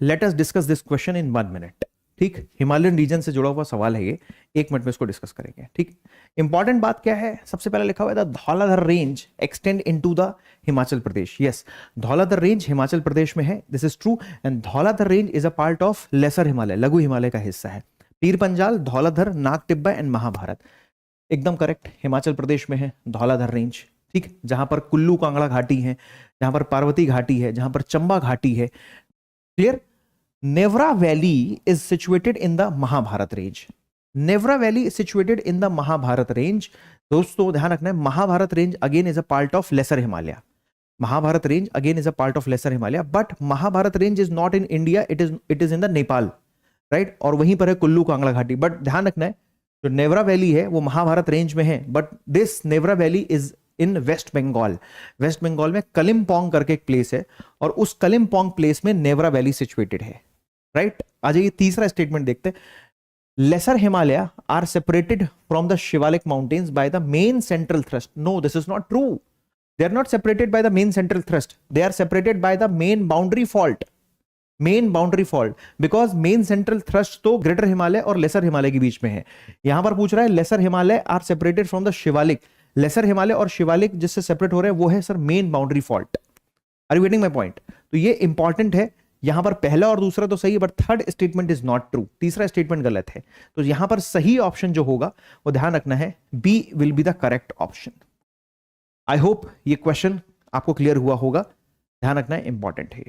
Let us discuss this question in 1 minute. ठीक, Himalayan reason से जुड़ा हुआ सवाल है ये, 1 मिनट में इसको डिस्कस करेंगे। ठीक, इंपॉर्टेंट बात क्या है, सबसे पहले लिखा हुआ है the Dhauladhar range extend into the Himachal Pradesh. Yes, Dhauladhar range Himachal Pradesh में है, this is true, and Dhauladhar range is a part of laser Himalaya, लघु हिमालय का हिस्सा है। पीर पंजाल, धौलाधर, नाग टिब्बा एंड महाभारत, एकदम करेक्ट, हिमाचल प्रदेश में है धौलाधर रेंज। ठीक, जहां पर कुल्लू कांगड़ा घाटी है, जहां पर पार्वती घाटी है, जहां पर चंबा घाटी है। Clear? Neora valley is situated in the Mahabharat range. Neora valley is situated in the Mahabharat range. दोस्तों ध्यान रखना है, Mahabharat range again is a part of laser Himalaya. Mahabharat range again is a part of laser Himalaya, but Mahabharat range is not in India, it is in the Nepal, right? और वहीं पर है कुल्लू कांगड़ा घाटी। But ध्यान रखना है, जो नेवरा वैली है वो महाभारत रेंज में है, but this Neora valley is in West Bengal. West Bengal में कलिम्पोंग करके एक प्लेस है, और उस कलिम्पोंग प्लेस में नेवरा वैली सिचुएटेड है, राइट? आ जाइए तीसरा स्टेटमेंट देखते हैं। Lesser Himalaya are separated from the Shivalik mountains by the main central thrust. No, this is not true. They are not separated by the main central thrust, they are separated by the main boundary fault. Main boundary fault, because main central thrust तो Greater Himalaya और Lesser Himalaya के बीच में है। यहां पर पूछ रहा है Lesser Himalaya are separated from the Shivalik. Lesser Himalaya और शिवालिक जिससे सेपरेट हो रहे हैं वो है sir main boundary fault. Are you getting my point? तो ये इंपॉर्टेंट है। यहां पर पहला और दूसरा तो सही है, but third statement is not true, तीसरा स्टेटमेंट गलत है। तो यहां पर सही ऑप्शन जो होगा वो ध्यान रखना है, B will be the correct option. I hope ये क्वेश्चन आपको क्लियर हुआ होगा, ध्यान रखना है, इंपॉर्टेंट है ये।